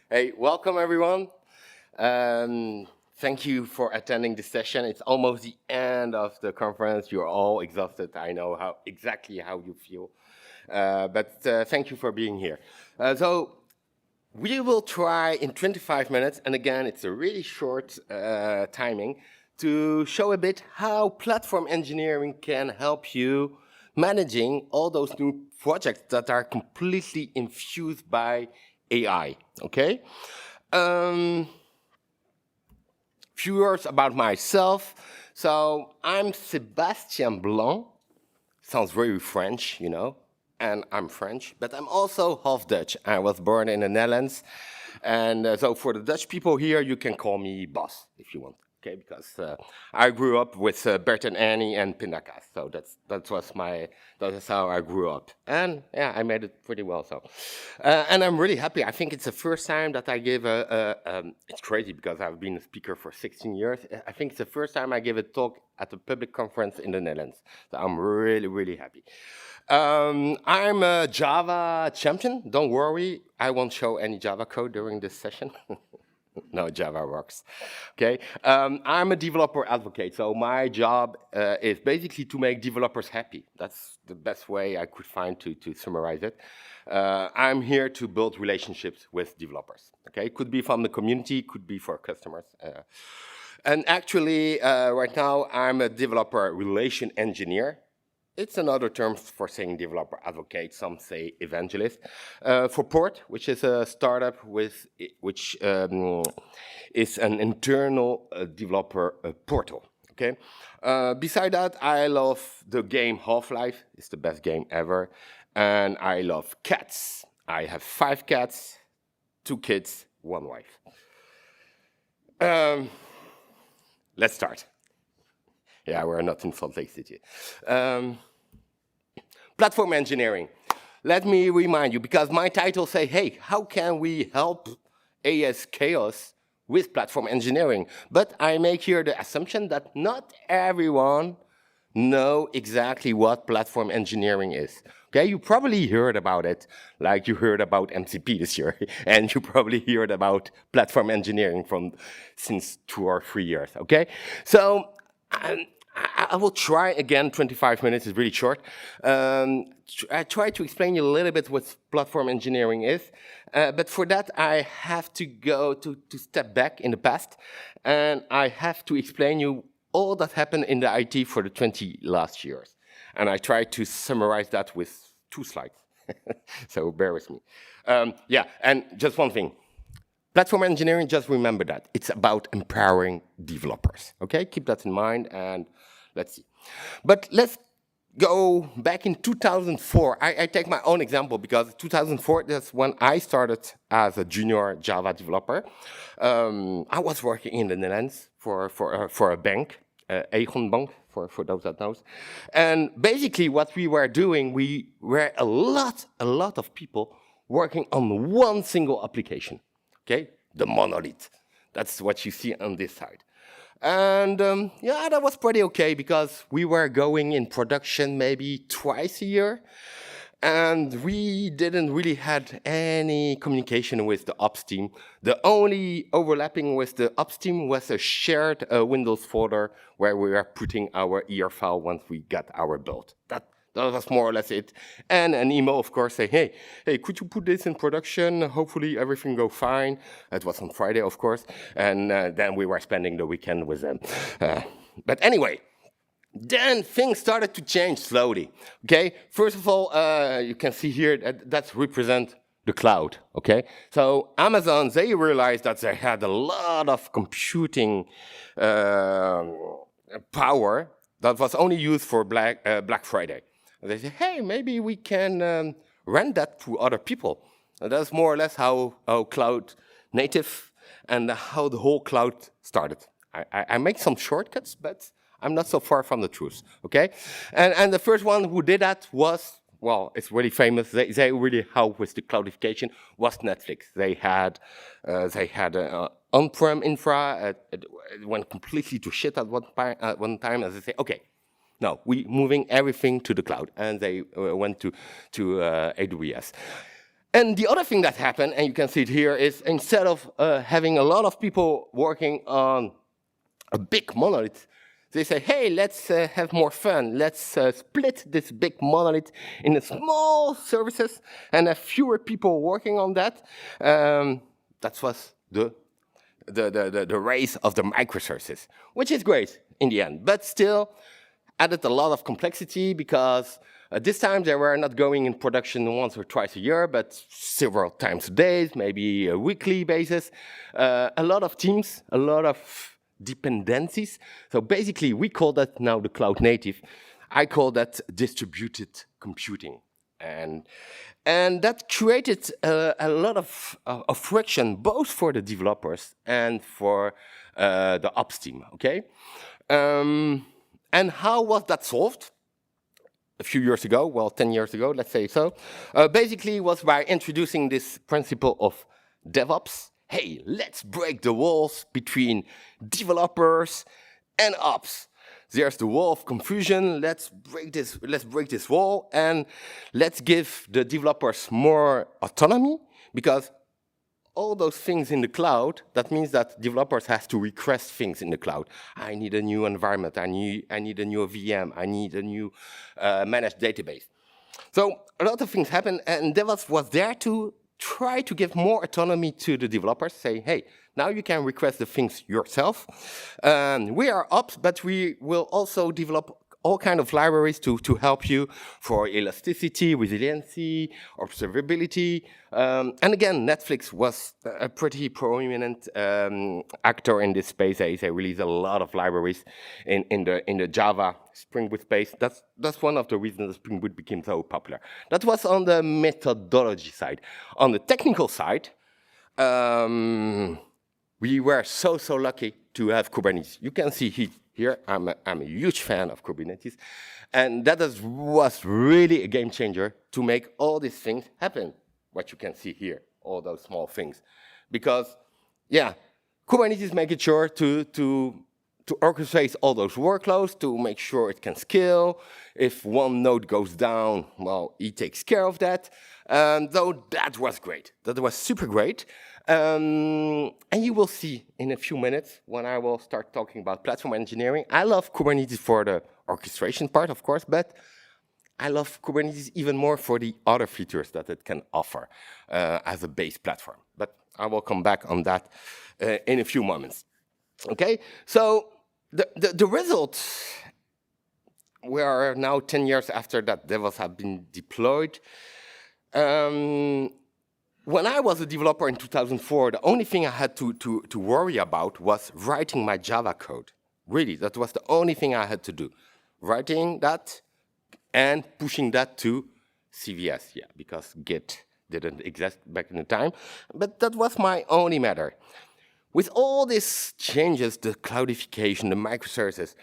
Hey, welcome everyone. Thank you for attending this session. It's almost the end of the conference. You're all exhausted. I know exactly how you feel. But thank you for being here. So we will try in 25 minutes, and again, it's a really short timing, to show a bit how platform engineering can help you managing all those new projects that are completely infused by AI, okay? Few words about myself. So I'm Sebastien Blanc. Sounds very French, you know, and I'm French, but I'm also half Dutch. I was born in the Netherlands. And so for the Dutch people here, you can call me boss if you want. Okay, because I grew up with Bert and Annie and Pindakaas, so that's how I grew up, and yeah, I made it pretty well. So, and I'm really happy. I think it's the first time that I give it's crazy because I've been a speaker for 16 years. I think it's the first time I give a talk at a public conference in the Netherlands. So I'm really happy. I'm a Java champion. Don't worry, I won't show any Java code during this session. No, Java works. Okay, I'm a developer advocate, so my job is basically to make developers happy. That's the best way I could find to summarize it. I'm here to build relationships with developers. Okay, could be from the community, could be for customers. And actually, right now, I'm a developer relation engineer. It's another term for saying developer advocate, some say evangelist. For Port, which is a startup which is an internal developer portal. Okay. Beside that, I love the game Half-Life. It's the best game ever. And I love cats. I have 5 cats, 2 kids, 1 wife. Let's start. Yeah, we're not in Salt Lake City. Platform engineering. Let me remind you, because my title say, hey, how can we help AS Chaos with platform engineering? But I make here the assumption that not everyone know exactly what platform engineering is. Okay, you probably heard about it, like you heard about MCP this year, and you probably heard about platform engineering since 2 or 3 years. Okay, so I will try again. 25 minutes is really short. I try to explain you a little bit what platform engineering is, but for that I have to go to step back in the past, and I have to explain you all that happened in the IT for the 20 last years. And I try to summarize that with 2 slides. So bear with me. Yeah, and just one thing. Platform engineering, just remember that. It's about empowering developers. Okay, keep that in mind, and let's see. But let's go back in 2004. I take my own example because 2004, that's when I started as a junior Java developer. I was working in the Netherlands for a bank, Aegon Bank, for those that knows. And basically what we were doing, we were a lot of people working on one single application, okay? The monolith. That's what you see on this side. And yeah, that was pretty okay because we were going in production maybe twice a year. And we didn't really had any communication with the ops team. The only overlapping with the ops team was a shared Windows folder where we were putting our ER file once we got our build. That was more or less it. And an email, of course, saying, hey, could you put this in production? Hopefully everything go fine. It was on Friday, of course. And then we were spending the weekend with them. But anyway, then things started to change slowly, okay? First of all, you can see here that represent the cloud, okay? So Amazon, they realized that they had a lot of computing power that was only used for Black Friday. And they said, hey, maybe we can rent that to other people. And that's more or less how cloud native and how the whole cloud started. I make some shortcuts, but I'm not so far from the truth, okay? And the first one who did that was, well, it's really famous. They really helped with the cloudification was Netflix. They had on-prem infra. It went completely to shit at one time, as they say, okay, no, we moving everything to the cloud, and they went to AWS. And the other thing that happened, and you can see it here, is instead of having a lot of people working on a big monolith, they say, hey, let's have more fun. Let's split this big monolith into small services and have fewer people working on that. That was the race of the microservices, which is great in the end, but still added a lot of complexity because this time they were not going in production once or twice a year, but several times a day, maybe a weekly basis. A lot of teams, a lot of dependencies. So basically, we call that now the cloud native. I call that distributed computing. And that created a lot of friction, both for the developers and for the ops team, okay? And how was that solved? A few years ago, well, 10 years ago, let's say so. Basically, was by introducing this principle of DevOps. Hey, let's break the walls between developers and ops. There's the wall of confusion. Let's break this wall, and let's give the developers more autonomy, because all those things in the cloud, that means that developers have to request things in the cloud. I need a new environment. I need a new VM. I need a new managed database. So a lot of things happen, and DevOps was there to try to give more autonomy to the developers, say, hey, now you can request the things yourself. We are ops, but we will also develop all kinds of libraries to help you for elasticity, resiliency, observability. And again, Netflix was a pretty prominent actor in this space. They released a lot of libraries in the Java Spring Boot space. That's one of the reasons Spring Boot became so popular. That was on the methodology side. On the technical side, we were so lucky to have Kubernetes. You can see here, I'm a huge fan of Kubernetes. And that was really a game changer to make all these things happen, what you can see here, all those small things. Because, yeah, Kubernetes making sure to orchestrate all those workloads, to make sure it can scale. If one node goes down, well, it takes care of that. So that was great. That was super great. And you will see in a few minutes when I will start talking about platform engineering. I love Kubernetes for the orchestration part, of course, but I love Kubernetes even more for the other features that it can offer as a base platform. But I will come back on that in a few moments. Okay, so the result, we are now 10 years after that DevOps have been deployed. When I was a developer in 2004, the only thing I had to worry about was writing my Java code. Really, that was the only thing I had to do. Writing that and pushing that to CVS, yeah, because Git didn't exist back in the time. But that was my only matter. With all these changes, the cloudification, the microservices,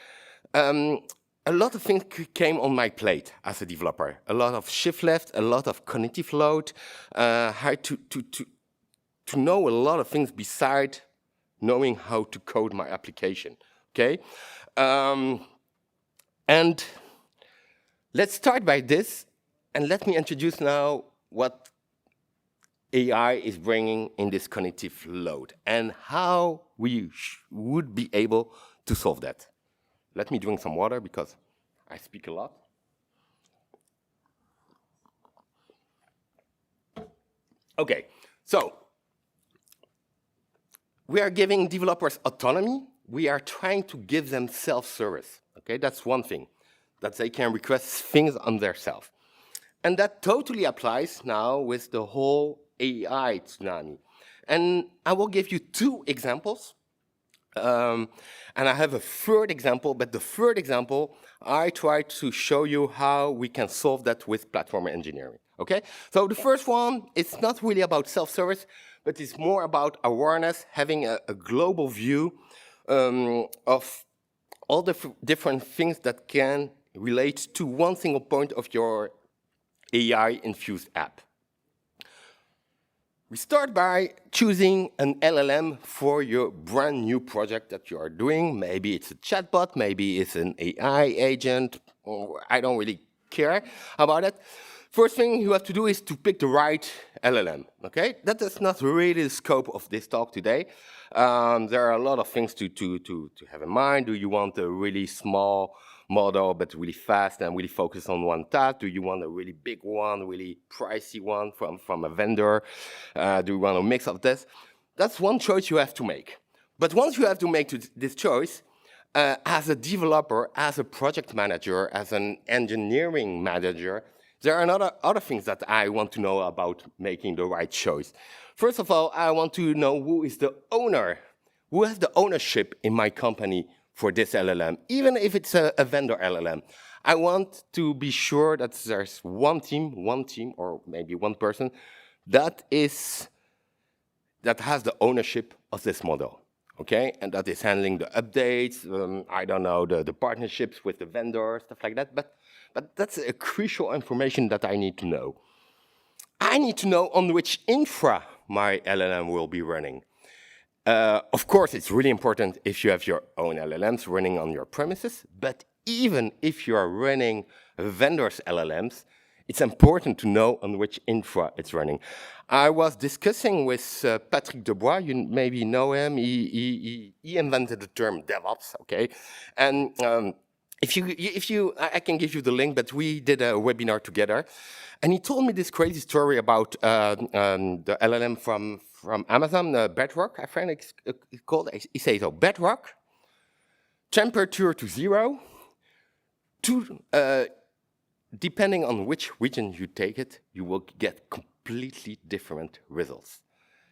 a lot of things came on my plate as a developer. A lot of shift left, a lot of cognitive load. Had to know a lot of things beside knowing how to code my application. Okay, and let's start by this, and let me introduce now what AI is bringing in this cognitive load and how we would be able to solve that. Let me drink some water because I speak a lot. Okay, so we are giving developers autonomy. We are trying to give them self-service. Okay, that's one thing, that they can request things on themselves. And that totally applies now with the whole AI tsunami. And I will give you two examples. And I have a third example, but the third example, I try to show you how we can solve that with platform engineering, okay? So the first one, it's not really about self-service, but it's more about awareness, having a global view of all the different things that can relate to one single point of your AI-infused app. We start by choosing an LLM for your brand new project that you are doing. Maybe it's a chatbot, maybe it's an AI agent, or I don't really care about it. First thing you have to do is to pick the right LLM, okay? That is not really the scope of this talk today. There are a lot of things to have in mind. Do you want a really small model, but really fast and really focus on one task? Do you want a really big one, really pricey one from a vendor? Do you want a mix of this? That's one choice you have to make. But once you have to make this choice, as a developer, as a project manager, as an engineering manager, there are other things that I want to know about making the right choice. First of all, I want to know who is the owner, who has the ownership in my company for this LLM, even if it's a vendor LLM. I want to be sure that there's one team, or maybe one person that has the ownership of this model. Okay, and that is handling the updates, I don't know, the partnerships with the vendors, stuff like that, but that's a crucial information that I need to know. I need to know on which infra my LLM will be running. Of course, it's really important if you have your own LLMs running on your premises, but even if you are running vendors' LLMs, it's important to know on which infra it's running. I was discussing with Patrick Debois, you maybe know him, he invented the term DevOps, okay? And I can give you the link, but we did a webinar together, and he told me this crazy story about the LLM from Amazon, Bedrock, I think it's called. He says, so Bedrock, temperature to 0, depending on which region you take it, you will get completely different results.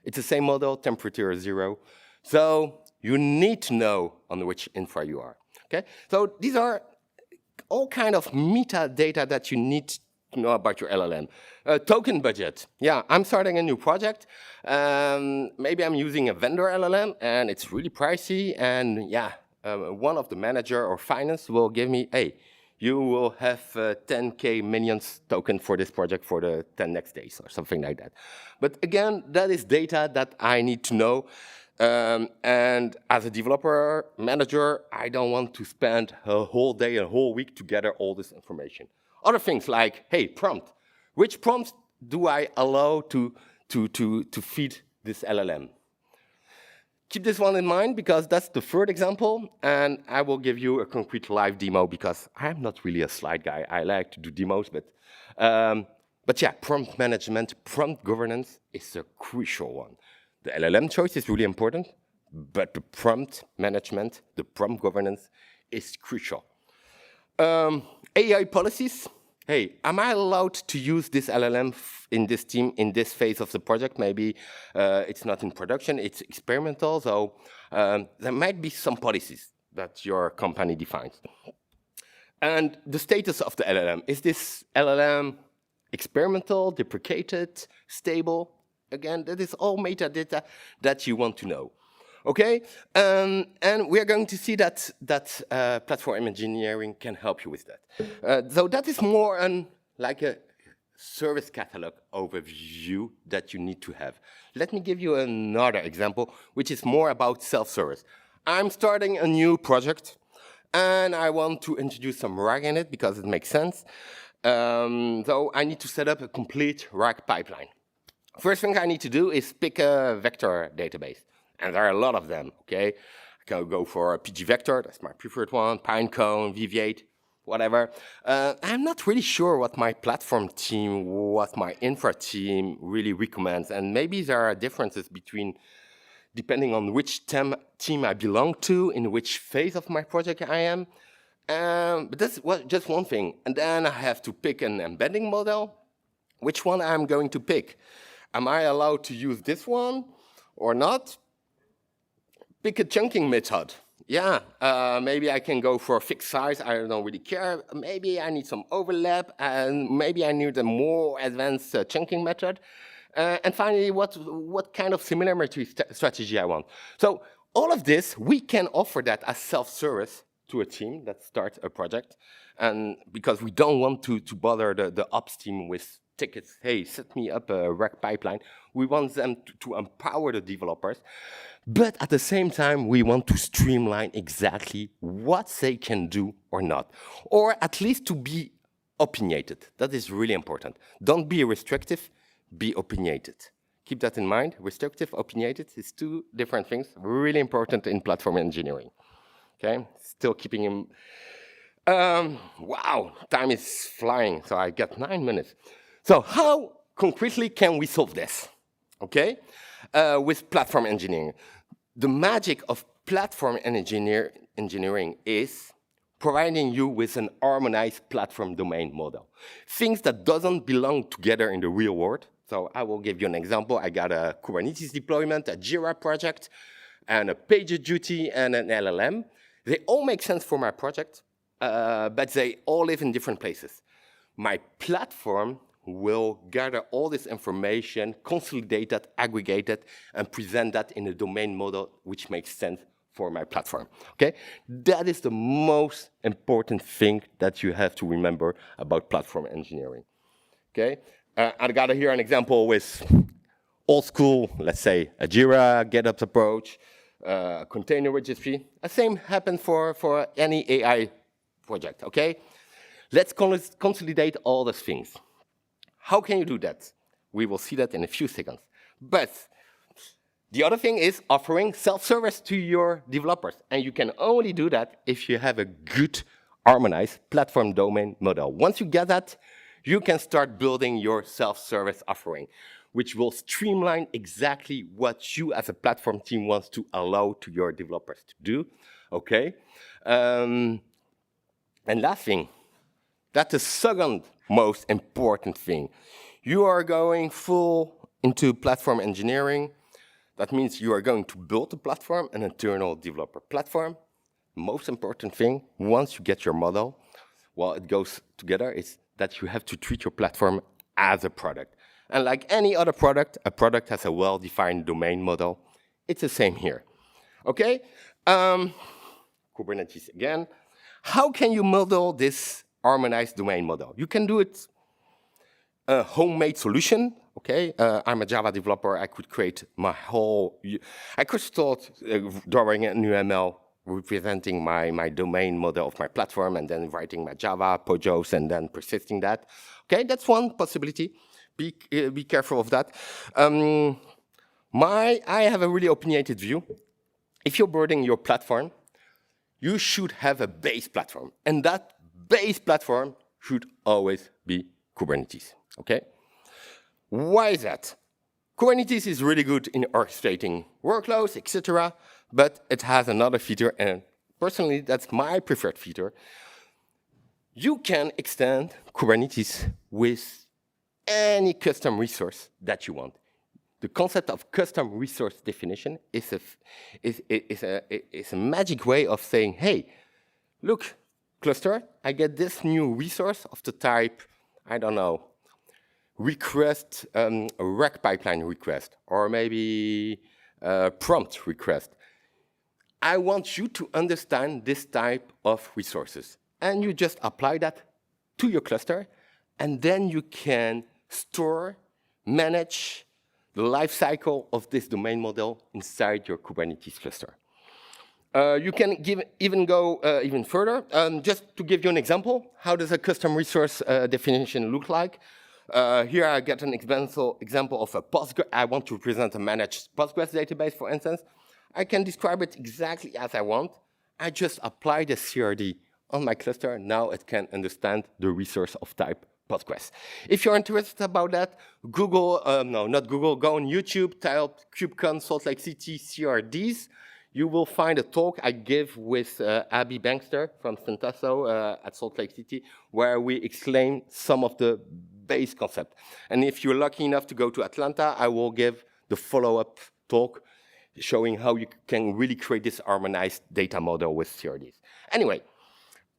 It's the same model, temperature 0, so you need to know on which infra you are. Okay, so these are all kind of metadata that you need to know about your LLM. Token budget. Yeah, I'm starting a new project. Maybe I'm using a vendor LLM, and it's really pricey. And yeah, one of the manager or finance will give me, hey, you will have 10K minions token for this project for the 10 next days or something like that. But again, that is data that I need to know. And as a developer manager, I don't want to spend a whole day, a whole week to gather all this information. Other things like, hey, prompt. Which prompts do I allow to feed this LLM? Keep this one in mind because that's the third example, and I will give you a concrete live demo because I'm not really a slide guy. I like to do demos, but yeah, prompt management, prompt governance is a crucial one. The LLM choice is really important, but the prompt management, the prompt governance is crucial. AI policies. Hey, am I allowed to use this LLM in this team, in this phase of the project? Maybe it's not in production, it's experimental, so there might be some policies that your company defines. And the status of the LLM. Is this LLM experimental, deprecated, stable? Again, that is all metadata that you want to know. Okay, and we are going to see that platform engineering can help you with that. So that is more like a service catalog overview that you need to have. Let me give you another example, which is more about self-service. I'm starting a new project, and I want to introduce some RAG in it because it makes sense. So I need to set up a complete RAG pipeline. First thing I need to do is pick a vector database. And there are a lot of them, okay? I can go for a PG Vector, that's my preferred one, Pinecone, VV8, whatever. I'm not really sure what my platform team, what my infra team really recommends. And maybe there are differences between, depending on which team I belong to, in which phase of my project I am. But that's just one thing. And then I have to pick an embedding model. Which one I'm going to pick? Am I allowed to use this one or not? Pick a chunking method. Yeah, maybe I can go for a fixed size. I don't really care. Maybe I need some overlap, and maybe I need a more advanced chunking method. And finally, what kind of similarity strategy I want. So all of this, we can offer that as self-service to a team that starts a project, and because we don't want to bother the ops team with tickets, hey, set me up a RAG pipeline. We want them to empower the developers, but at the same time, we want to streamline exactly what they can do or not, or at least to be opinionated. That is really important. Don't be restrictive, be opinionated. Keep that in mind. Restrictive, opinionated is two different things, really important in platform engineering. Okay, still keeping in. Wow, time is flying, so I got 9 minutes. So how concretely can we solve this? Okay, with platform engineering. The magic of platform engineering is providing you with an harmonized platform domain model. Things that doesn't belong together in the real world. So I will give you an example. I got a Kubernetes deployment, a Jira project, and a PagerDuty and an LLM. They all make sense for my project, but they all live in different places. My platform will gather all this information, consolidate that, aggregate it, and present that in a domain model which makes sense for my platform, okay? That is the most important thing that you have to remember about platform engineering, okay? I got here an example with old school, let's say, a Jira, GitHub approach, container registry. The same happens for any AI project, okay? Let's consolidate all those things. How can you do that? We will see that in a few seconds. But the other thing is offering self-service to your developers. And you can only do that if you have a good harmonized platform domain model. Once you get that, you can start building your self-service offering, which will streamline exactly what you as a platform team wants to allow to your developers to do, okay? And last thing, that's the second most important thing. You are going full into platform engineering. That means you are going to build a platform, an internal developer platform. Most important thing, once you get your model, well, it goes together, is that you have to treat your platform as a product. And like any other product, a product has a well-defined domain model. It's the same here, okay? Kubernetes again. How can you model this harmonized domain model? You can do it a homemade solution, okay? I'm a Java developer. I could create my whole, I could start drawing an UML representing my domain model of my platform and then writing my Java, POJOs, and then persisting that. Okay, that's one possibility. Be careful of that. I have a really opinionated view. If you're building your platform, you should have a base platform. And that base platform should always be Kubernetes, okay? Why is that? Kubernetes is really good in orchestrating workloads, etc., but it has another feature, and personally, that's my preferred feature. You can extend Kubernetes with any custom resource that you want. The concept of custom resource definition is a magic way of saying, hey, look, cluster, I get this new resource of the type, I don't know, request, a rec pipeline request, or maybe a prompt request. I want you to understand this type of resources. And you just apply that to your cluster, and then you can store, manage the life cycle of this domain model inside your Kubernetes cluster. You can even go even further. Just to give you an example, how does a custom resource definition look like? Here I get an example of a Postgres. I want to present a managed Postgres database, for instance. I can describe it exactly as I want. I just apply the CRD on my cluster. Now it can understand the resource of type Postgres. If you're interested about that, Google, no, not Google, go on YouTube, type KubeCon Salt Lake City CRDs. You will find a talk I give with Abby Bankster from Centasso at Salt Lake City, where we explain some of the base concept. And if you're lucky enough to go to Atlanta, I will give the follow-up talk showing how you can really create this harmonized data model with CRDs. Anyway,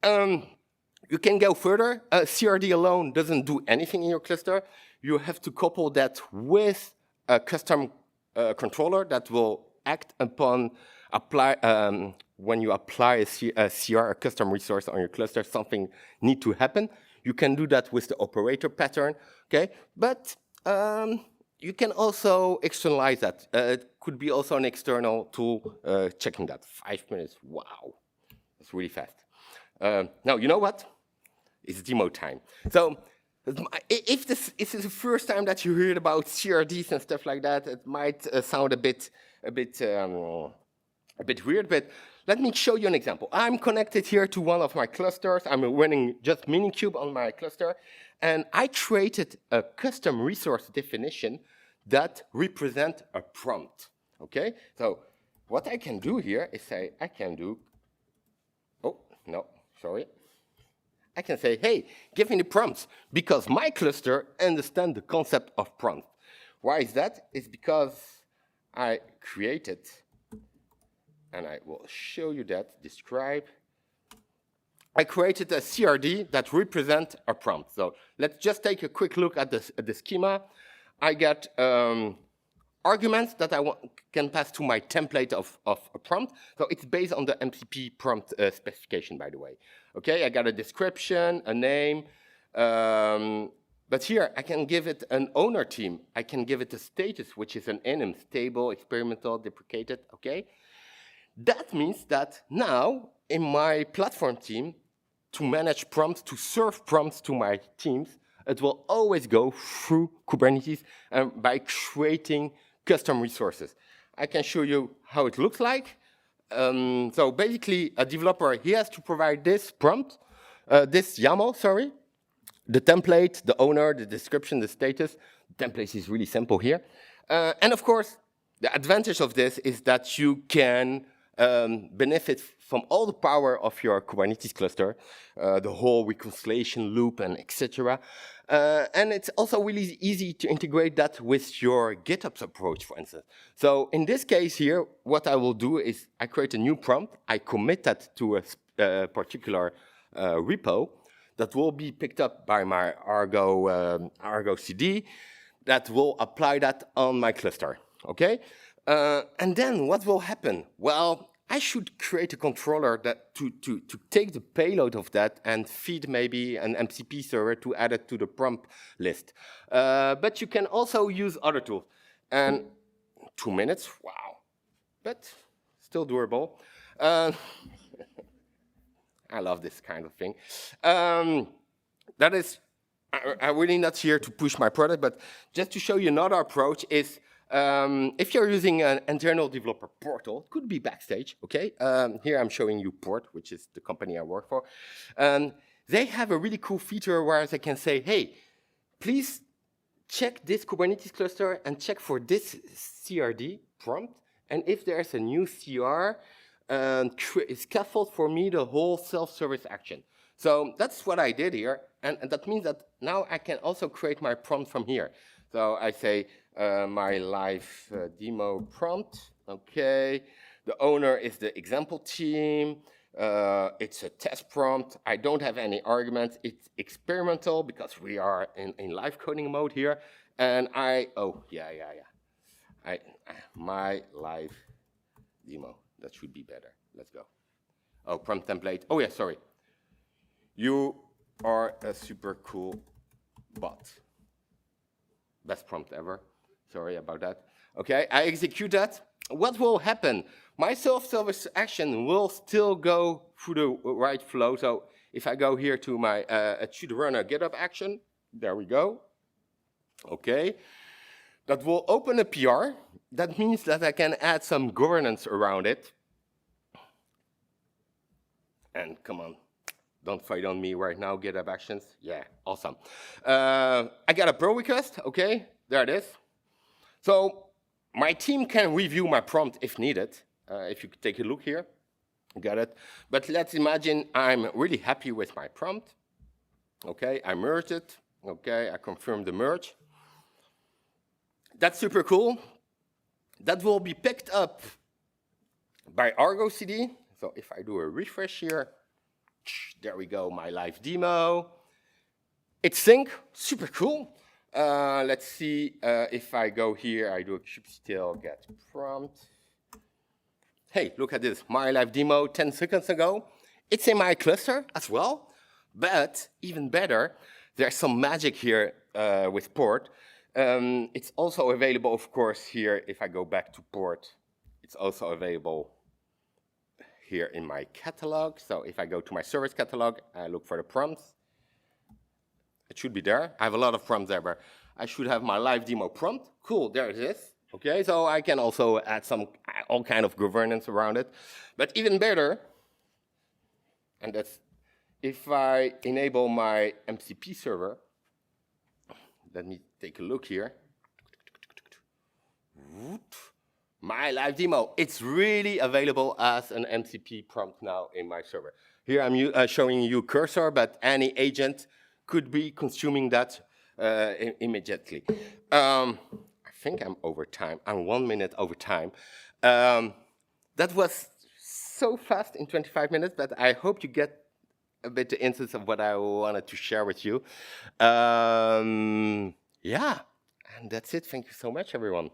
you can go further. CRD alone doesn't do anything in your cluster. You have to couple that with a custom controller that will act upon when you apply a CR, a custom resource on your cluster, something need to happen. You can do that with the operator pattern, okay? But you can also externalize that. It could be also an external tool checking that. 5 minutes, wow, that's really fast. Now, you know what? It's demo time. So If this is the first time that you heard about CRDs and stuff like that, it might sound a bit weird, but let me show you an example. I'm connected here to one of my clusters. I'm running just Minikube on my cluster, and I created a custom resource definition that represent a prompt, okay? So what I can do here is say, I can do, oh, no, sorry. I can say, hey, give me the prompts, because my cluster understands the concept of prompt. Why is that? It's because I created, and I will show you that, describe. I created a CRD that represents a prompt. So let's just take a quick look at the schema. I got arguments that I can pass to my template of a prompt. So it's based on the MCP prompt specification, by the way. Okay, I got a description, a name, but here I can give it an owner team. I can give it a status, which is an enum, stable, experimental, deprecated, okay? That means that now in my platform team, to manage prompts, to serve prompts to my teams, it will always go through Kubernetes by creating custom resources. I can show you how it looks like. So basically, a developer, he has to provide this prompt, this YAML, sorry, the template, the owner, the description, the status. The template is really simple here. And of course, the advantage of this is that you can benefit from all the power of your Kubernetes cluster, the whole reconciliation loop and etc. And it's also really easy to integrate that with your GitOps approach, for instance. So in this case here, what I will do is I create a new prompt. I commit that to a particular repo that will be picked up by my Argo CD that will apply that on my cluster, okay? And then what will happen? Well, I should create a controller that to take the payload of that and feed maybe an MCP server to add it to the prompt list. But you can also use other tools. And 2 minutes, wow, but still doable. I love this kind of thing. That is, I'm really not here to push my product, but just to show you another approach is, if you're using an internal developer portal, it could be Backstage, okay? Here I'm showing you Port, which is the company I work for. They have a really cool feature where I can say, hey, please check this Kubernetes cluster and check for this CRD prompt. And if there's a new CR, scaffold for me the whole self-service action. So that's what I did here. And that means that now I can also create my prompt from here. So I say my live demo prompt, okay. The owner is the example team. It's a test prompt. I don't have any arguments. It's experimental because we are in live coding mode here. And my live demo. That should be better. Let's go. Oh, prompt template. Oh yeah, sorry. You are a super cool bot. Best prompt ever. Sorry about that. Okay, I execute that. What will happen? My self-service action will still go through the right flow. So if I go here to my should run a GitHub action, there we go. Okay, that will open a PR. That means that I can add some governance around it. And come on, don't fight on me right now, GitHub Actions. Yeah, awesome. I got a pull request, okay, there it is. So my team can review my prompt if needed. If you could take a look here, got it. But let's imagine I'm really happy with my prompt. Okay, I merged it. Okay, I confirm the merge. That's super cool. That will be picked up by Argo CD. So if I do a refresh here, there we go, my live demo. It's sync, super cool. Let's see if I go here, I do a kubectl get prompt. Hey, look at this, my live demo 10 seconds ago. It's in my cluster as well, but even better, there's some magic here with Port. It's also available, of course, here. If I go back to Port, it's also available here in my catalog. So if I go to my service catalog, I look for the prompts. It should be there. I have a lot of prompts there, but I should have my live demo prompt. Cool, there it is. Okay, so I can also add all kind of governance around it. But even better, and that's if I enable my MCP server. Let me take a look here. My live demo, it's really available as an MCP prompt now in my server. Here I'm showing you cursor, but any agent could be consuming that immediately. I think I'm over time. I'm 1 minute over time. That was so fast in 25 minutes, but I hope you get a bit the insights of what I wanted to share with you. Yeah, and that's it. Thank you so much, everyone.